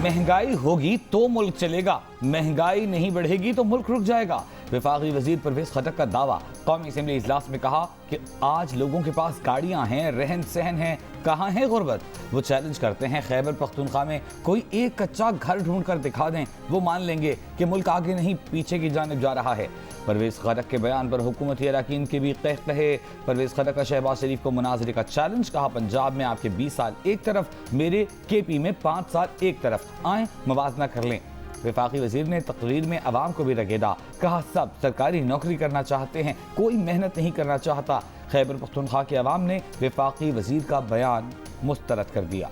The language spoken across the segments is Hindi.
महंगाई होगी तो मुल्क चलेगा, महंगाई नहीं बढ़ेगी तो मुल्क रुक जाएगा। वफाकी वजीर परवेज खटक का दावा। कौमी असेंबली इजलास में कहा कि आज लोगों के पास गाड़ियां हैं, रहन सहन है, कहाँ है गुर्बत। वो चैलेंज करते हैं खैबर पख्तूनख्वा में कोई एक कच्चा घर ढूंढ कर दिखा दें, वो मान लेंगे कि मुल्क आगे नहीं पीछे की जानिब जा रहा है। परवेज खटक के बयान पर हुकूमती अरकान के भी कहे। परवेज खटक का शहबाज शरीफ को मुनाजरे का चैलेंज। कहा पंजाब में आपके 20 साल एक तरफ, मेरे KP में 5 साल एक तरफ, आए मवाजना कर लें। वफाकी वजीर ने तकरीर में अवाम को भी रगेदा। कहा सब सरकारी नौकरी करना चाहते हैं, कोई मेहनत नहीं करना चाहता। खैबर पख्तूनख्वा के अवाम ने वफाकी वजीर का बयान मुस्तरद कर दिया।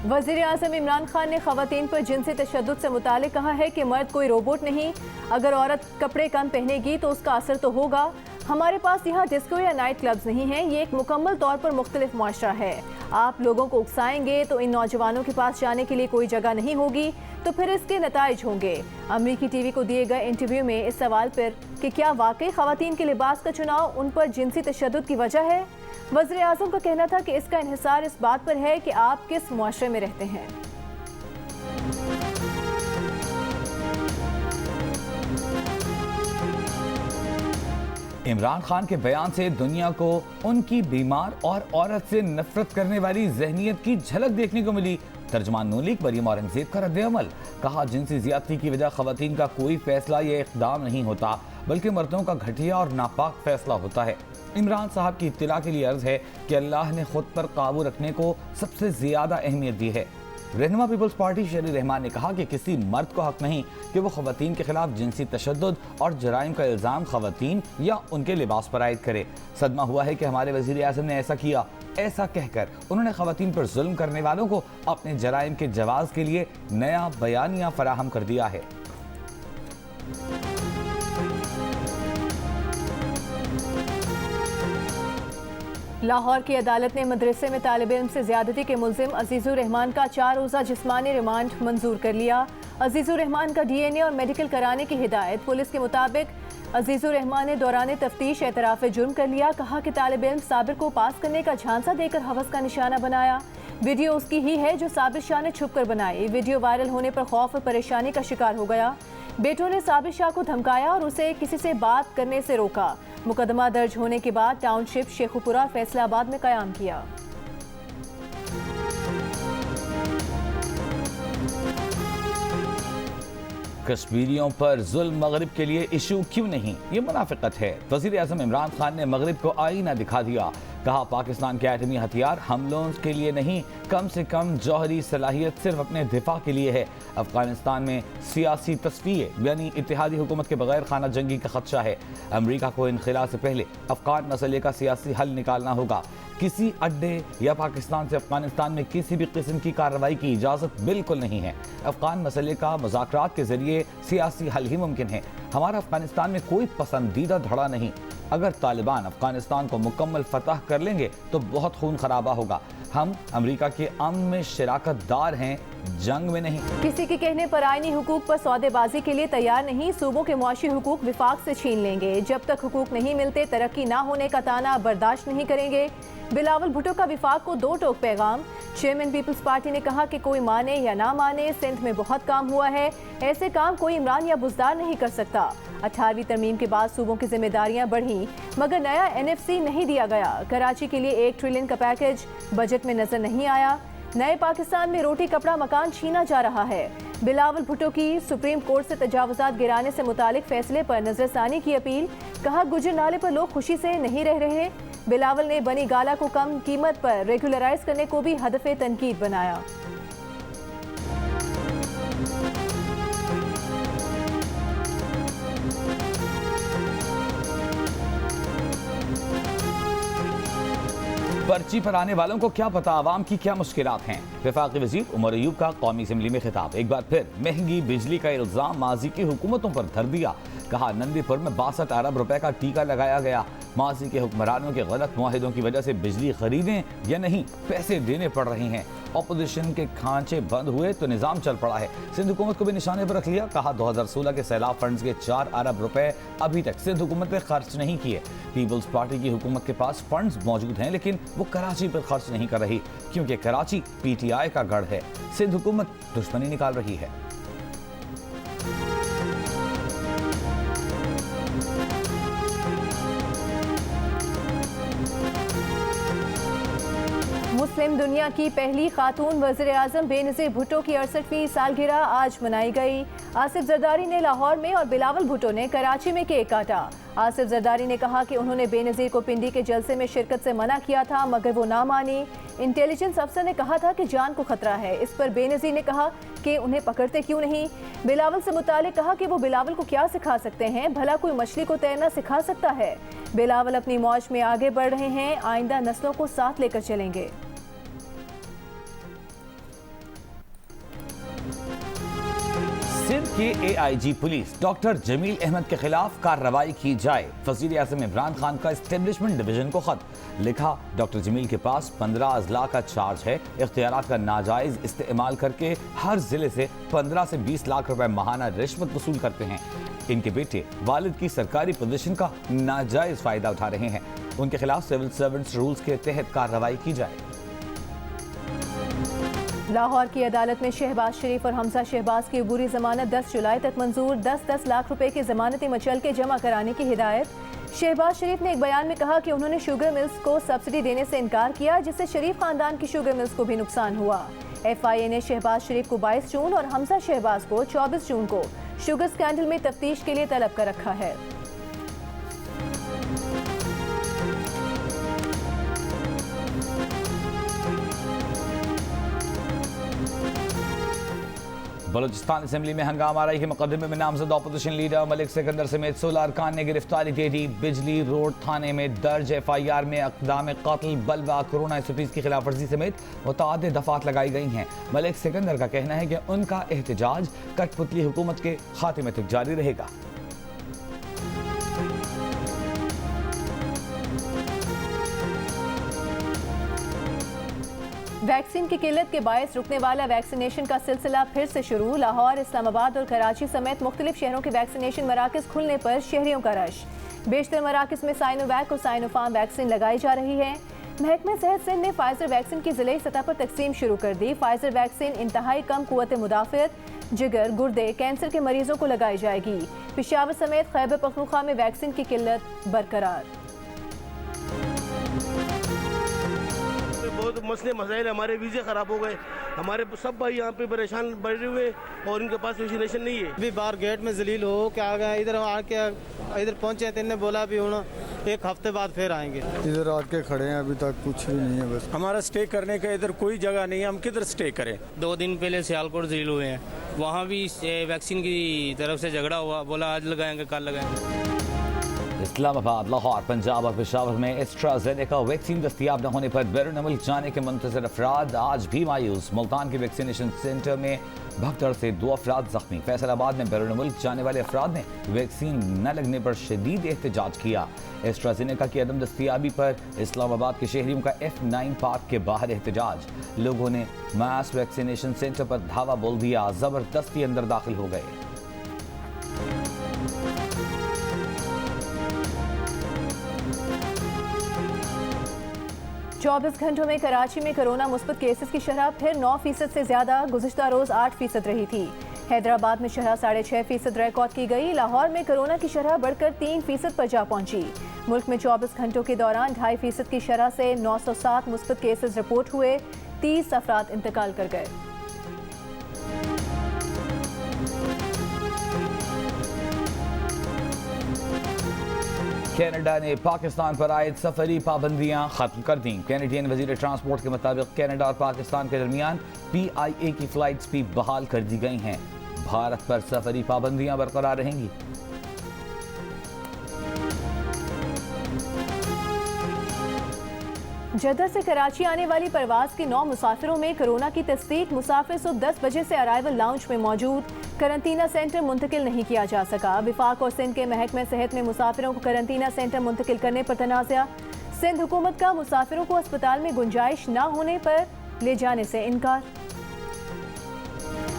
वज़ीर आज़म इमरान खान ने ख़वातीन पर जिनसी तशद्दुद से मुतालिक कहा है कि मर्द कोई रोबोट नहीं, अगर औरत कपड़े कम पहनेगी तो उसका असर तो होगा। हमारे पास यहाँ डिस्को या नाइट क्लब्स नहीं हैं, ये एक मुकम्मल तौर पर मुख्तलिफ मुआशरा है। आप लोगों को उकसाएंगे तो इन नौजवानों के पास जाने के लिए कोई जगह नहीं होगी, तो फिर इसके नताइज होंगे। अमरीकी TV को दिए गए इंटरव्यू में इस सवाल पर कि क्या वाकई ख़वातीन के लिबास का चुनाव उन पर जिनसी तशद्दुद की वजह है, वज़ीर आज़म का कहना था कि इसका इन्हिसार इस बात पर है कि आप किस मुआशरे में रहते हैं। इमरान खान के बयान से दुनिया को उनकी बीमार और औरत से नफरत करने वाली जहनीत की झलक देखने को मिली। तर्जमान नून लीग मरियम औरंगजेब का रद्द-ए-अमल। कहा जिनसी ज्यादती की वजह खवातीन का कोई फैसला या इक़दाम नहीं होता, बल्कि मर्दों का घटिया और नापाक फैसला होता है। इमरान साहब की इत्तला के लिए अर्ज है कि अल्लाह ने खुद पर काबू रखने को सबसे ज्यादा अहमियत दी है। रहनुमा पीपल्स पार्टी शरी रहमान ने कहा कि किसी मर्द को हक नहीं कि वो खवातीन के खिलाफ जिनसी तशद्दुद और जराइम का इल्ज़ाम खवातीन या उनके लिबास पर आयद करे। सदमा हुआ है कि हमारे वज़ीर आज़म ने ऐसा किया। ऐसा कहकर उन्होंने खवातीन पर जुल्म करने वालों को अपने जराइम के जवाज़ के लिए नया बयानिया फराहम कर दिया है। लाहौर की अदालत ने मदरसे में तालिब इल्म से ज्यादती के मुल्जिम अजीजुर रहमान का 4 रोज़ा जिस्मानी रिमांड मंजूर कर लिया। अजीजुर रहमान का DNA और मेडिकल कराने की हिदायत। पुलिस के मुताबिक अजीजुर रहमान ने दौरान तफ्तीश एतराफ़ जुर्म कर लिया। कहा कि तालिब इल्म साबिर को पास करने का झांसा देकर हवस का निशाना बनाया। वीडियो उसकी ही है जो साबिर शाह ने छुप कर बनाई। वीडियो वायरल होने पर खौफ और परेशानी का शिकार हो गया। बेटों ने साबिर शाह को धमकाया और उसे किसी से बात करने से रोका। मुकदमा दर्ज होने के बाद टाउनशिप शेखुपुरा और फैसलाबाद में कयाम किया। कश्मीरियों पर जुल्म मगरिब के लिए इशू क्यों नहीं, ये मुनाफिकत है। वज़ीर आज़म इमरान खान ने मगरिब को आईना दिखा दिया। कहा पाकिस्तान के एटमी हथियार हमलों के लिए नहीं, कम से कम जौहरी सलाहियत सिर्फ अपने दिफा के लिए है। अफगानिस्तान में सियासी तस्फिये यानी इत्तेहादी हुकूमत के बगैर खाना जंगी का खदशा है। अमरीका को इनखिला से पहले अफगान मसले का सियासी हल निकालना होगा। किसी अड्डे या पाकिस्तान से अफगानिस्तान में किसी भी किस्म की कार्रवाई की इजाज़त बिल्कुल नहीं है। अफगान मसले का मुज़ाकरात के जरिए सियासी हल ही मुमकिन है। हमारा अफगानिस्तान में कोई पसंदीदा धड़ा नहीं। अगर तालिबान अफगानिस्तान को मुकम्मल फतह कर लेंगे तो बहुत खून खराबा होगा। हम अमेरिका के अमन में शराकतदार हैं, जंग में नहीं। किसी के कहने पर आईनी हुकूक पर सौदेबाजी के लिए तैयार नहीं। सूबों के मुआशी हुकूक विफाक से छीन लेंगे। जब तक हुकूक नहीं मिलते तरक्की ना होने का ताना बर्दाश्त नहीं करेंगे। बिलावल भुट्टो का विफाक को 2 टोक पैगाम। चेयरमैन पीपल्स पार्टी ने कहा कि कोई माने या ना माने, सिंध में बहुत काम हुआ है, ऐसे काम कोई इमरान या बुज़दार नहीं कर सकता। 18वीं तरमीम के बाद सूबों की जिम्मेदारियां बढ़ी, मगर नया NFC नहीं दिया गया। कराची के लिए 1 ट्रिलियन का पैकेज बजट में नजर नहीं आया। नए पाकिस्तान में रोटी कपड़ा मकान छीना जा रहा है। बिलावल भुट्टो की सुप्रीम कोर्ट से तजावुजात गिराने से मुतालिक फैसले पर नजरसानी की अपील। कहा गुजर नाले पर लोग खुशी से नहीं रह रहे। बिलावल ने बनी गाला को कम कीमत पर रेगुलराइज करने को भी हदफ़े तनकीद बनाया। पर्ची पर आने वालों को क्या पता आवाम की क्या मुश्किलात हैं। वफाकी वजीर उमर अयूब का कौमी असेंबली में खिताब। एक बार फिर महंगी बिजली का इल्जाम माजी की हुकूमतों पर धर दिया। कहा नंदीपुर में 62 अरब रुपए का टीका लगाया गया, माजी के हुक्मरानों के गलत मुआहिदों की वजह से बिजली खरीदें या नहीं, पैसे देने पड़ रहे हैं। ऑपोजिशन के खांचे बंद हुए तो निजाम चल पड़ा है। सिंध हुकूमत को भी निशाने पर रख लिया। कहा 2016 के सैलाब फंड्स के 4 अरब रुपए अभी तक सिंध हुकूमत पे खर्च नहीं किए। पीपल्स पार्टी की हुकूमत के पास फंड्स मौजूद हैं, लेकिन वो कराची पर खर्च नहीं कर रही, क्योंकि कराची PTI का गढ़ है। सिंध हुकूमत दुश्मनी निकाल रही है। मुस्लिम दुनिया की पहली खातून वज़ीर आज़म बेनज़ीर भुट्टो की 68वीं सालगिरह आज मनाई गई। आसिफ जरदारी ने लाहौर में और बिलावल भुट्टो ने कराची में केक काटा। आसिफ जरदारी ने कहा कि उन्होंने बेनज़ीर को पिंडी के जलसे में शिरकत से मना किया था, मगर वो ना मानी। इंटेलिजेंस अफसर ने कहा था कि जान को खतरा है। इस पर बेनज़ीर ने कहा कि उन्हें पकड़ते क्यों नहीं। बिलावल से मुतालिक कहा कि वो बिलावल को क्या सिखा सकते हैं, भला कोई मछली को तैरना सिखा सकता है। बिलावल अपनी मौज में आगे बढ़ रहे हैं, आइंदा नस्लों को साथ लेकर चलेंगे। सिंध के AIG police doctor Jamil Ahmed के खिलाफ कार्रवाई की जाए। वज़ीर आज़म इमरान खान का एस्टेब्लिशमेंट डिवीजन को खत लिखा। डॉक्टर जमील के पास 15 अजला का चार्ज है। इख्तियारात का नाजायज इस्तेमाल करके हर जिले से 15 से 20 लाख रुपए माहाना रिश्वत वसूल करते हैं। इनके बेटे वालिद की सरकारी पोजीशन का नाजायज फायदा उठा रहे हैं। उनके खिलाफ सिविल सर्वेंट्स रूल्स के तहत कार्रवाई की जाए। लाहौर की अदालत में शहबाज शरीफ और हमजा शहबाज की अबूरी जमानत 10 जुलाई तक मंजूर। 10-10 लाख रुपए की जमानती मचल के जमा कराने की हिदायत। शहबाज शरीफ ने एक बयान में कहा कि उन्होंने शुगर मिल्स को सब्सिडी देने से इनकार किया, जिससे शरीफ खानदान की शुगर मिल्स को भी नुकसान हुआ। FIA ने शहबाज शरीफ को 22 जून और हमजा शहबाज को 24 जून को शुगर स्कैंडल में तफ्तीश के लिए तलब कर रखा है। बलूचिस्तान असेंबली में हंगामा रही के मुकदमे में नामजद अपोजिशन लीडर मलिक सिकंदर समेत 16 अरकान ने गिरफ्तारी दे दी। बिजली रोड थाने में दर्ज FIR में अक़दाम कत्ल, बलवा, कोरोना SOPs की खिलाफ वर्जी समेत मुतअद्दिद दफात लगाई गई हैं। मलिक सिकंदर का कहना है कि उनका एहतजाज कठपुतली हुकूमत के खात्मे तक जारी रहेगा। वैक्सीन की किल्लत के बायस रुकने वाला वैक्सीनेशन का सिलसिला फिर से शुरू। लाहौर, इस्लामाबाद और कराची समेत मुख्तलिफ शहरों के वैक्सीनेशन मराकज खुलने पर शहरियों का रश। बेशतर मराकज में साइनोवैक और साइनोफार्म वैक्सीन लगाई जा रही है। महकमा सेहत सिंध ने फाइजर वैक्सीन की जिले सतह पर तकसीम शुरू कर दी। फाइजर वैक्सीन इंतहाई कम कुव्वत मुदाफ़ियत, जिगर, गुर्दे, कैंसर के मरीजों को लगाई जाएगी। पेशावर समेत खैबर पख्तूनख्वा में वैक्सीन की किल्लत बरकरार। बहुत मसले मसाइल, हमारे वीज़े ख़राब हो गए, हमारे सब भाई यहाँ पे परेशान बैठे हुए और इनके पास वैक्सीनेशन नहीं है। अभी बाहर गेट में जलील हो के आ गए, इधर आके इधर पहुँचे तो इन्हें बोला भी होना 1 हफ्ते बाद फिर आएंगे। इधर आके खड़े हैं, अभी तक कुछ भी नहीं है। बस हमारा स्टे करने का इधर कोई जगह नहीं है, हम किधर स्टे करें। 2 दिन पहले सियालकोट जलील हुए हैं, वहाँ भी वैक्सीन की तरफ से झगड़ा हुआ, बोला आज लगाएंगे कल लगाएंगे। इस्लामाबाद, लाहौर, पंजाब और पेशावर में एस्ट्राजेनेका वैक्सीन दस्तियाब न होने पर बैरून मुल्क जाने के मुंतज़िर अफराद आज भी मायूस। मुल्तान के वैक्सीनेशन सेंटर में भगदड़ से 2 अफराद जख्मी। फैसलाबाद में बैरून मुल्क जाने वाले अफराद ने वैक्सीन न लगने पर शदीद एहतजाज किया। एस्ट्राजेनेका की अदम दस्तियाबी पर इस्लामाबाद के शहरियों का F9 पार्क के बाहर एहतजाज। लोगों ने मास वैक्सीनेशन सेंटर पर धावा बोल दिया, जबरदस्ती अंदर दाखिल हो गए। चौबीस घंटों में कराची में कोरोना मुस्बत केसेस की शरह फिर 9% से ज्यादा, गुज़िश्ता रोज 8% रही थी। हैदराबाद में शरह 6.5% रिकॉर्ड की गई। लाहौर में कोरोना की शरह बढ़कर 3% पर जा पहुंची। मुल्क में 24 घंटों के दौरान 2.5% की शरह से 907 मुस्बत केसेस रिपोर्ट हुए। 30 अफराद इंतकाल कर गए। कनाडा ने पाकिस्तान पर आयद सफरी पाबंदियां खत्म कर दी। कैनेडियन वजीर ट्रांसपोर्ट के मुताबिक कनाडा और पाकिस्तान के दरमियान PIA की फ्लाइट्स भी बहाल कर दी गई हैं। भारत पर सफरी पाबंदियां बरकरार रहेंगी। जद्दा से कराची आने वाली परवाज के 9 मुसाफिरों में कोरोना की तस्दीक। मुसाफिर सुबह 10 बजे से अराइवल लाउंज में मौजूद। करंटीना सेंटर मुंतकिल नहीं किया जा सका। विफाक और सिंध के महकमे सेहत में मुसाफिरों को करंटीना सेंटर मुंतकिल करने पर तनाज़ा। सिंध हुकूमत का मुसाफिरों को अस्पताल में गुंजाइश न होने पर ले जाने से इनकार।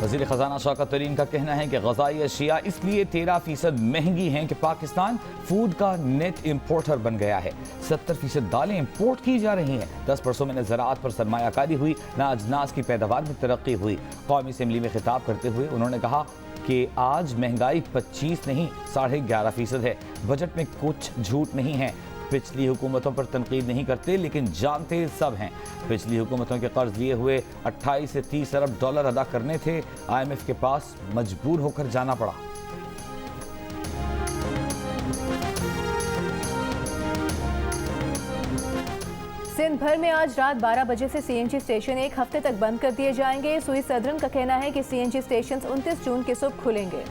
वज़ीर ख़ज़ाना शौकत तरीन का कहना है कि ग़ज़ाई अशिया इसलिए 13% महंगी हैं कि पाकिस्तान फूड का नेट इम्पोर्टर बन गया है। 70% दालें इम्पोर्ट की जा रही हैं। 10 बरसों में न ज़राअत पर सरमायाकारी हुई, न अजनास की पैदावार में तरक्की हुई। कौमी असम्बली में खिताब करते हुए उन्होंने कहा कि आज महंगाई 25 नहीं 11.5% है। बजट में कुछ झूठ नहीं है। पिछली हुकूमतों पर तनकीद नहीं करते, लेकिन जानते सब हैं। पिछली हुकूमतों के कर्ज लिए हुए 28 से 30 अरब डॉलर अदा करने थे। IMF के पास मजबूर होकर जाना पड़ा। सिंध भर में आज रात 12 बजे से CNG स्टेशन एक हफ्ते तक बंद कर दिए जाएंगे। सुई सदरन का कहना है कि CNG स्टेशन 29 जून की सुबह खुलेंगे।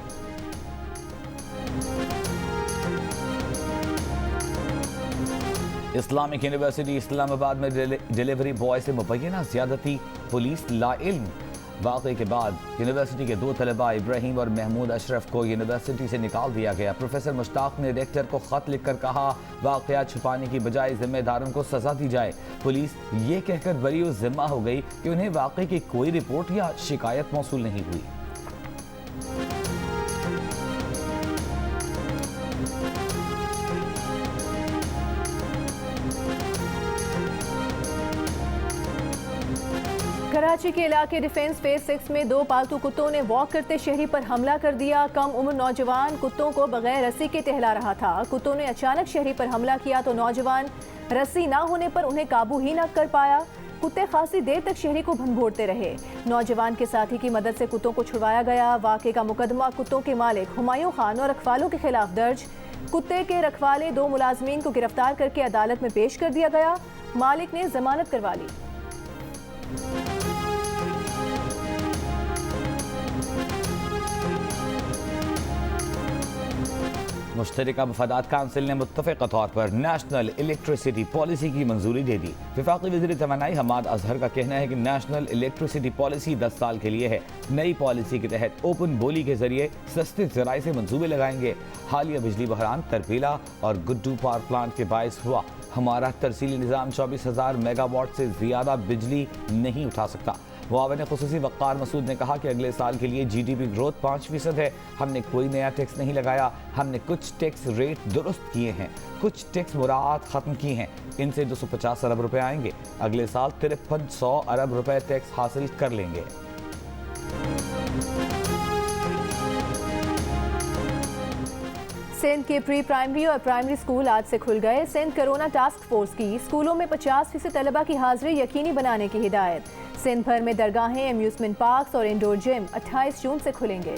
इस्लामिक यूनिवर्सिटी इस्लामाबाद में डिलीवरी बॉय से मुबैना ज़्यादती, पुलिस लाइल्म। वाक़े के बाद यूनिवर्सिटी के 2 तलबा इब्राहिम और महमूद अशरफ को यूनिवर्सिटी से निकाल दिया गया। प्रोफेसर मुश्ताक ने रेक्टर को ख़त लिखकर कहा वाक़या छुपाने की बजाय जिम्मेदारों को सज़ा दी जाए। पुलिस ये कहकर बरी व ज़िम्मा हो गई कि उन्हें वाक़े की कोई रिपोर्ट या शिकायत मौसूल नहीं हुई। कराची के इलाके डिफेंस फेज 6 में 2 पालतू कुत्तों ने वॉक करते शहरी पर हमला कर दिया। कम उम्र नौजवान कुत्तों को बगैर रस्सी के टहला रहा था। कुत्तों ने अचानक शहरी पर हमला किया तो नौजवान रस्सी ना होने पर उन्हें काबू ही न कर पाया। कुत्ते खासी देर तक शहरी को भंभोड़ते रहे। नौजवान के साथी की मदद से कुत्तों को छुड़वाया गया। वाक़े का मुकदमा कुत्तों के मालिक हुमायूं खान और रखवालों के खिलाफ दर्ज। कुत्ते के रखवाले 2 मुलाजमीन को गिरफ्तार करके अदालत में पेश कर दिया गया। मालिक ने जमानत करवा ली। मुश्तरका मफादात काउंसिल ने मुत्तफ़िक़ा तौर पर नेशनल इलेक्ट्रिसिटी पॉलिसी की मंजूरी दे दी। वफाकी वज़ीर तवानाई हमाद अजहर का कहना है कि नेशनल इलेक्ट्रिसिटी पॉलिसी 10 साल के लिए है। नई पॉलिसी के तहत ओपन बोली के जरिए सस्ते ज़राए से मंसूबे लगाएंगे। हालिया बिजली बहरान तरबीला और गुड्डू पावर प्लांट के बायस हुआ। हमारा तरसीली निज़ाम 24,000 मेगावाट से ज़्यादा बिजली नहीं उठा सकता। मुआविन खुसूसी वक़ार मसूद ने कहा कि अगले साल के लिए GDP ग्रोथ 5% है। हमने कोई नया टैक्स नहीं लगाया। हमने कुछ टैक्स रेट दुरुस्त किए हैं, कुछ टैक्स मुराद ख़त्म की हैं। इनसे 250 अरब रुपए आएंगे। अगले साल 5300 अरब रुपए टैक्स हासिल कर लेंगे। सिंध के प्री प्राइमरी और प्राइमरी स्कूल आज से खुल गए। सिंध कोरोना टास्क फोर्स की स्कूलों में 50% तलबा की हाजिरी यकीनी बनाने की हिदायत। सिंध भर में दरगाहें, अम्यूजमेंट पार्क्स और इंडोर जिम 28 जून से खुलेंगे।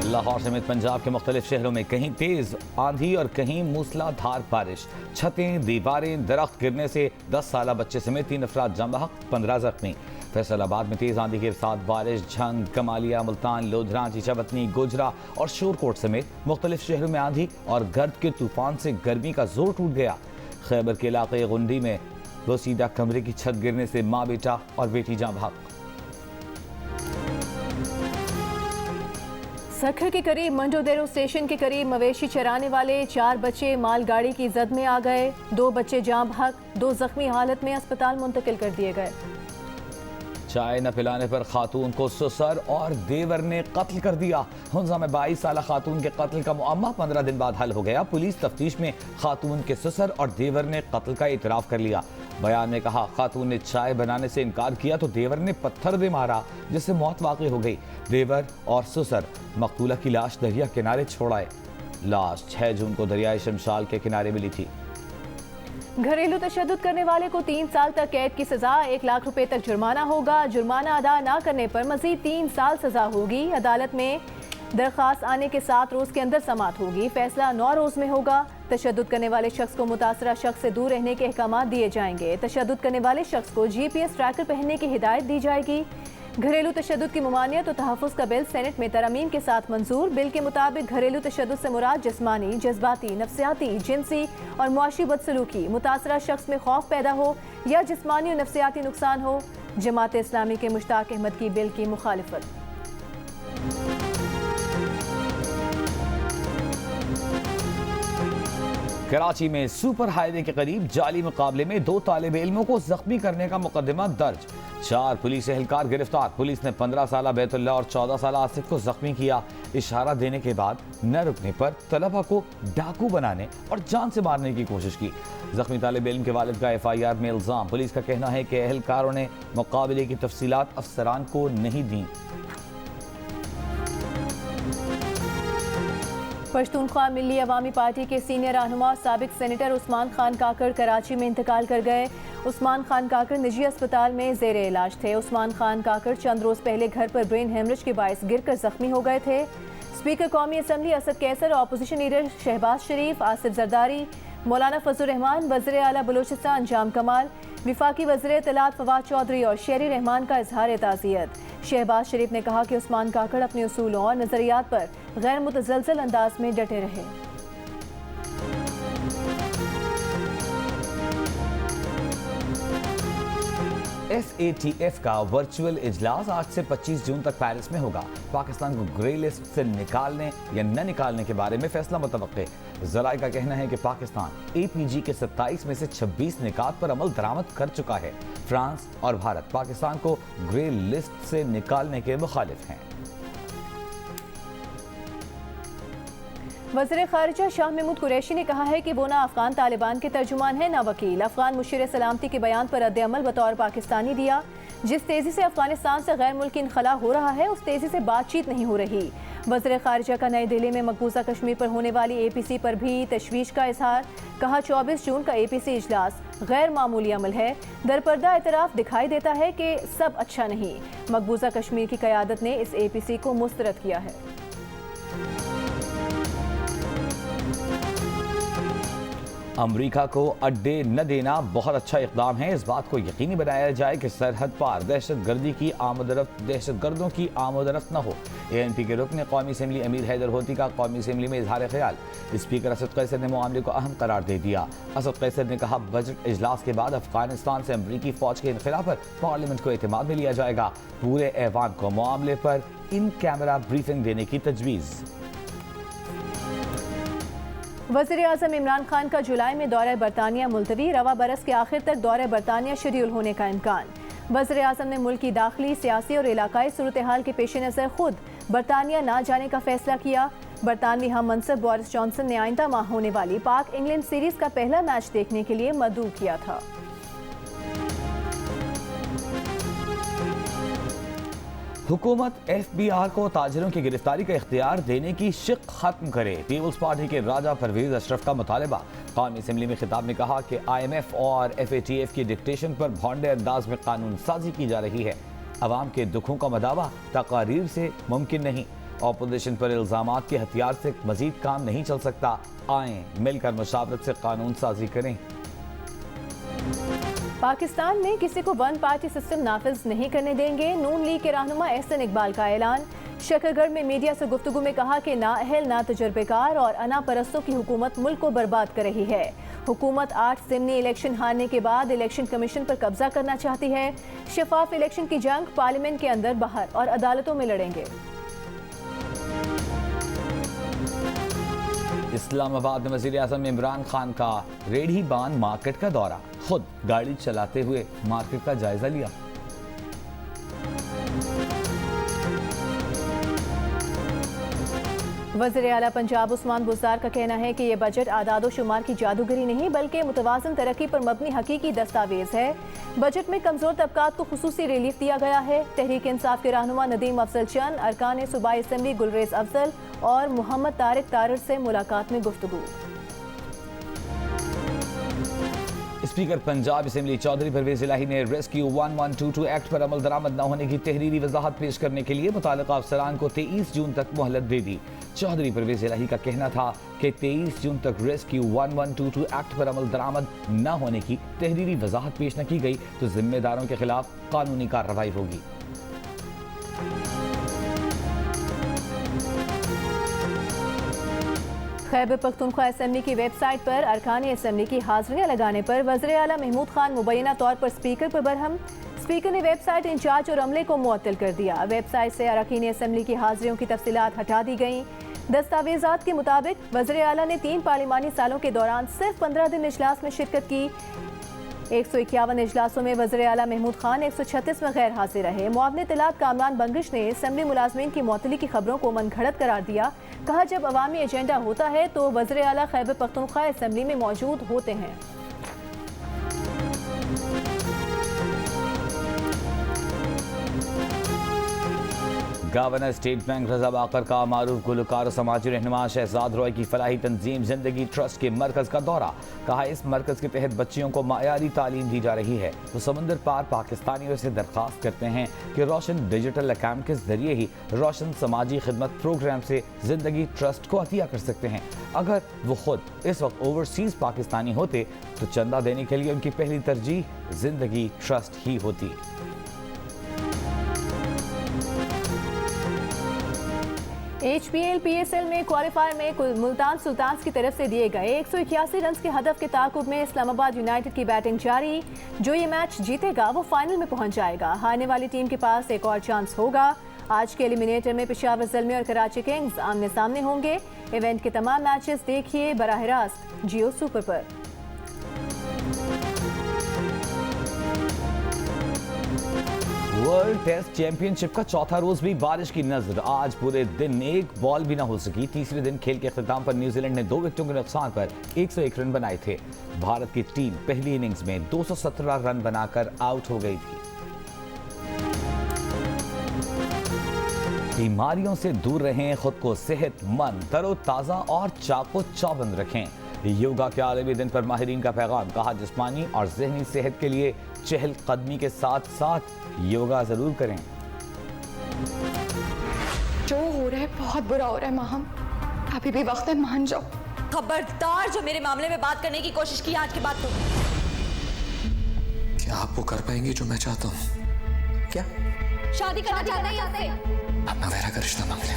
लाहौर समेत पंजाब के मुख्तलिफ शहरों में कहीं तेज आंधी और कहीं मूसलाधार बारिश। छतें, दीवारें, दरख्त गिरने से 10 साला बच्चे समेत 3 अफराद जाम बहक, 15 जख्मी। फैसलाबाद में तेज आंधी के साथ बारिश। झंग, कमालिया, मुल्तान, लोधरा, चीचाबतनी, गोजरा और शोरकोट समेत मुख्तलिफ शहरों में आंधी और गर्द के तूफान से गर्मी का जोर टूट गया। खैबर के इलाके गुंडी में वसीदा कमरे की छत गिरने से माँ बेटा और बेटी जाम बहक। सखर के करीब मंडोदेरो स्टेशन के करीब मवेशी चराने वाले 4 बच्चे मालगाड़ी की जद में आ गए। 2 बच्चे जाम बहक, 2 जख्मी हालत में अस्पताल मुंतकिल कर दिए गए। चाय न पिलाने पर खातून को ससुर और देवर ने कत्ल कर दिया। हुंजा में 22 साला खातून के कत्ल का मुअम्मा 15 दिन बाद हल हो गया। पुलिस तफ्तीश में खातून के ससुर और देवर ने कत्ल का इतराफ कर लिया। बयान में कहा खातून ने चाय बनाने से इनकार किया तो देवर ने पत्थर दे मारा जिससे मौत वाक़ई हो गई। देवर और ससुर मकतूला की लाश दरिया किनारे छोड़ आए। लाश 6 जून को दरियाए शमशाल के किनारे मिली थी। घरेलू तशद्दुद करने वाले को 3 साल तक कैद की सजा, 1 लाख रुपए तक जुर्माना होगा। जुर्माना अदा न करने पर मजीद 3 साल सजा होगी। अदालत में दरख्वास्त आने के 7 रोज के अंदर समाअत होगी। फैसला 9 रोज में होगा। तशद्दुद करने वाले शख्स को मुतासरा शख्स से दूर रहने के अहकाम दिए जाएंगे। तशद्दुद करने वाले शख्स को GPS ट्रैकर पहनने की हिदायत दी जाएगी। घरेलू तशद्दुद की ममानियत और तहफ़्फ़ुज़ का बिल सेनेट में तरमीम के साथ मंजूर। बिल के मुताबिक घरेलू तशद्दुद से मुराद जिस्मानी, जज्बाती, नफ्सियाती, जिनसी और मुआशी बदसलूकी मुतासरा शख्स में खौफ पैदा हो या जिस्मानी और नफ्सियाती नुकसान हो। जमात इस्लामी के मुश्ताक अहमद की बिल की मुखालिफत। कराची में सुपर हाईवे के करीब जाली मुकाबले में 2 तालिब इल्मों को जख्मी करने का मुकदमा दर्ज। 4 पुलिस एहलकार गिरफ्तार। पुलिस ने 15 साला बैतुल्लाह और 14 साला आसिफ को जख्मी किया। इशारा देने के बाद न रुकने पर तलबा को डाकू बनाने और जान से मारने की कोशिश की। जख्मी तालिब इल्म के वालिद का FIR में इल्जाम। पुलिस का कहना है कि एहलकारों ने मुकाबले की तफसीलात अफसरान को नहीं दी। पश्तूनख्वा मिली अवामी पार्टी के सीनियर रहनुमा साबिक सेनेटर उस्मान खान काकड़ कराची में इंतकाल कर गए। उस्मान खान काकड़ निजी अस्पताल में ज़ेरे इलाज थे। उस्मान खान काकड़ चंद रोज़ पहले घर पर ब्रेन हेमरेज के बायस गिरकर जख्मी हो गए थे। स्पीकर कौमी assembly Asad Qaiser, opposition leader Shahbaz शरीफ, आसिफ जरदारी, मौलाना फजल रहमान, वज़ीर आला बलूचिस्तान जाम कमाल, विफाकी वज़ीर इत्तलात फवाद चौधरी और शेरी रहमान का इजहार ताज़ियत। शहबाज शरीफ ने कहा कि उस्मान काकड़ अपने उसूलों और नज़रियात पर गैर मुतज़लज़ल अंदाज में डटे रहे। SATF का वर्चुअल इजलास आज से 25 जून तक पेरिस में होगा। पाकिस्तान को ग्रे लिस्ट से निकालने या न निकालने के बारे में फैसला मुतवक्के। ज़राए का कहना है कि पाकिस्तान APG के 27 में से 26 निकात पर अमल दरामद कर चुका है। फ्रांस और भारत पाकिस्तान को ग्रे लिस्ट से निकालने के मुखालिफ हैं। वज़ीर ख़ारिजा शाह महमूद कुरैशी ने कहा है कि वो ना अफगान तालिबान के तर्जुमान है ना वकील। अफगान मुशीर सलामती के बयान पर रद्द-ए-अमल बतौर पाकिस्तानी दिया। जिस तेज़ी से अफगानिस्तान से गैर मुल्की इनखला हो रहा है उस तेज़ी से बातचीत नहीं हो रही। वज़ीर ख़ारिजा का नई दिल्ली में मकबूजा कश्मीर पर होने वाली APC पर भी तशवीश का इजहार। कहा 24 जून का APC इजलास गैर मामूली अमल है। दरपर्दा एतराफ़ दिखाई देता है कि सब अच्छा नहीं। मकबूजा कश्मीर की क़यादत ने इस APC को मुस्तरद किया है। अमरीका को अड्डे न देना बहुत अच्छा इकदाम है। इस बात को यकीनी बनाया जाए कि सरहद पार दहशतगर्दों की आमदरफ्त न हो। ANP के रुकन कौमी असम्बली अमीर हैदर होती का कौमी असम्बली में इजहार ख्याल। स्पीकर असद कैसर ने मामले को अहम करार दे दिया। असद कैसर ने कहा बजट इजलास के बाद अफगानिस्तान से अमरीकी फौज के इनखला पर पार्लियामेंट को एतमाद में लिया जाएगा। पूरे ऐवान को मामले पर इन कैमरा ब्रीफिंग देने की तजवीज़। वज़ीर आज़म इमरान खान का जुलाई में दौरे बरतानिया मुलतवी। रवा बरस के आखिर तक दौरे बरतानिया शेड्यूल होने का इम्कान। वज़ीर आज़म ने मुल्क की दाखिली, सियासी और इलाकाई सूरत हाल के पेश नज़र खुद बरतानिया ना जाने का फैसला किया। बरतानवी हम मनसब बोरिस जॉनसन ने आइंदा माह होने वाली पाक इंग्लैंड सीरीज़ का पहला मैच देखने के लिए मदऊ किया था। हुकूमत FBR को ताजिरों की गिरफ्तारी का इख्तियार देने की शिक खत्म करे। पीपल्स पार्टी के राजा परवेज अशरफ का मुतालबा। कौमी असम्बली में खिताब में कहा कि IMF और FATF की डिक्टेशन पर भौंडे अंदाज में कानून साजी की जा रही है। अवाम के दुखों का मदावा तकारीर से मुमकिन नहीं। अपोजिशन पर इल्जामात के हथियार से मजीद काम नहीं चल सकता। आएं मिलकर मुशावरत से कानून साजी करें। पाकिस्तान में किसी को वन पार्टी सिस्टम नाफिज नहीं करने देंगे। नून लीग के रहनुमा एहसन इकबाल का ऐलान। शकरगढ़ में मीडिया से गुफ्तगू में कहा कि नाअहल, ना तजर्बेकार और अना परस्तों की हुकूमत मुल्क को बर्बाद कर रही है। हुकूमत 8 ज़िमनी इलेक्शन हारने के बाद इलेक्शन कमीशन पर कब्जा करना चाहती है। शफाफ इलेक्शन की जंग पार्लियामेंट के अंदर बाहर और अदालतों में लड़ेंगे। इस्लामाबाद में वज़ीर आज़म इमरान खान का रेढ़ी बांध मार्केट का दौरा। खुद गाड़ी चलाते हुए मार्केट का जायजा लिया। वज़ीर आला पंजाब उस्मान बुज़दार का कहना है कि ये बजट आदादो शुमार की जादूगरी नहीं बल्कि मुतवाज़न तरक्की पर मबनी हकीकी दस्तावेज है। बजट में कमज़ोर तबकात को खुसूसी रिलीफ दिया गया है। तहरीक इंसाफ के रहनुमा नदीम अफजल चंद, अरकान सूबाई असम्बली गुलरेज अफजल और मोहम्मद तारिक तारर से मुलाकात में गुफ्तगू। स्पीकर पंजाब असेंबली चौधरी परवेज इलाही ने रेस्क्यू 1122 एक्ट पर अमल दरामद न होने की तहरीरी वजाहत पेश करने के लिए मुताल्लिका अफसरान को 23 जून तक मोहलत दे दी। चौधरी परवेज इलाही का कहना था कि 23 जून तक रेस्क्यू 1122 एक्ट पर अमल दरामद न होने की तहरीरी वजाहत पेश न की गई तो जिम्मेदारों के खिलाफ कानूनी कार्रवाई होगी। खैबर पख्तूनख्वा असेंबली की वेबसाइट पर अरकानी असेंबली की हाजिरियां लगाने पर वज़ीर आला महमूद खान मुबैना तौर पर स्पीकर पर बरहम। स्पीकर ने वेबसाइट इंचार्ज और अमले को मुअत्तल कर दिया। वेबसाइट से अरकानी असेंबली की हाजिरियों की तफसीलात हटा दी गईं। दस्तावेजात के मुताबिक वज़ीर आला ने 3 पार्लिमानी सालों के दौरान सिर्फ 15 दिन इजलास में शिरकत की। 151 इजलासों में वज़ीर आला महमूद खान 136 में गैर हाजिर रहे। मुआवने इत्तलात कामरान बंगिश ने असेंबली मुलाजमीन की मुअत्तली की खबरों को मनगढ़ंत करार दिया। कहा, जब अवामी एजेंडा होता है तो वज़ीर आला खैबर पख्तूनख्वा असेंबली में मौजूद होते हैं। गवर्नर स्टेट बैंक रजा बाकर का मारूफ गुलकार और समाजी रहनुमा शहजाद रॉय की फलाही तंजीम जिंदगी ट्रस्ट के मरकज का दौरा। कहा, इस मरकज के तहत बच्चियों को मायारी तालीम दी जा रही है। वो समंदर पार पाकिस्तानियों से दरख्वास्त करते हैं कि रोशन डिजिटल अकाउंट के जरिए ही रोशन समाजी खिदमत प्रोग्राम से जिंदगी ट्रस्ट को अतिया कर सकते हैं। अगर वो खुद इस वक्त ओवरसीज पाकिस्तानी होते तो चंदा देने के लिए उनकी पहली तरजीह जिंदगी ट्रस्ट ही होती। HPL PSL में क्वालिफायर में मुल्तान सुल्तान्स की तरफ से दिए गए 181 रन के हदफ के ताकुब में इस्लामाबाद यूनाइटेड की बैटिंग जारी। जो ये मैच जीतेगा वो फाइनल में पहुंच जाएगा। हारने वाली टीम के पास एक और चांस होगा। आज के एलिमिनेटर में पेशावर ज़ल्मी और कराची किंग्स आमने सामने होंगे। इवेंट के तमाम मैचेस देखिए बराह रास्त जियो सुपर पर। वर्ल्ड टेस्ट चैंपियनशिप का चौथा रोज भी बारिश की नजर। आज पूरे दिन एक बॉल भी ना हो सकी। तीसरे दिन खेल के अख्ताम पर न्यूजीलैंड ने 2 विकेटों के नुकसान पर 101 रन बनाए थे। भारत की टीम पहली इनिंग्स में 217 रन बनाकर आउट हो गई थी। बीमारियों से दूर रहें, खुद को सेहतमंद, तरोताज़ा और चाको चौबंद रखें। योगा के आलमी दिन पर माहिरीन का पैगाम। कहा, जिस्मानी और जहनी सेहत के लिए चहलकदमी के साथ साथ योगा जरूर करें। जो हो रहा है बहुत बुरा हो रहा है माहम, अभी भी वक्त है, मान जाओ। खबरदार जो मेरे मामले में बात करने की कोशिश की आज के बाद तो। क्या आप वो कर पाएंगी जो मैं चाहता हूँ? क्या शादी करना चाहते हैं? अपना वैरा का रिश्ता मांग लें।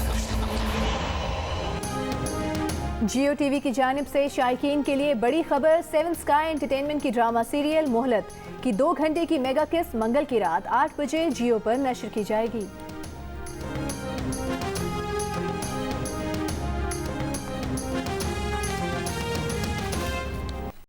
जियो टीवी की जानिब से शायकीन के लिए बड़ी खबर। 7 स्काई एंटरटेनमेंट की ड्रामा सीरियल मोहलत की 2 घंटे की मेगा किस मंगल की रात 8 बजे जियो पर नशर की जाएगी।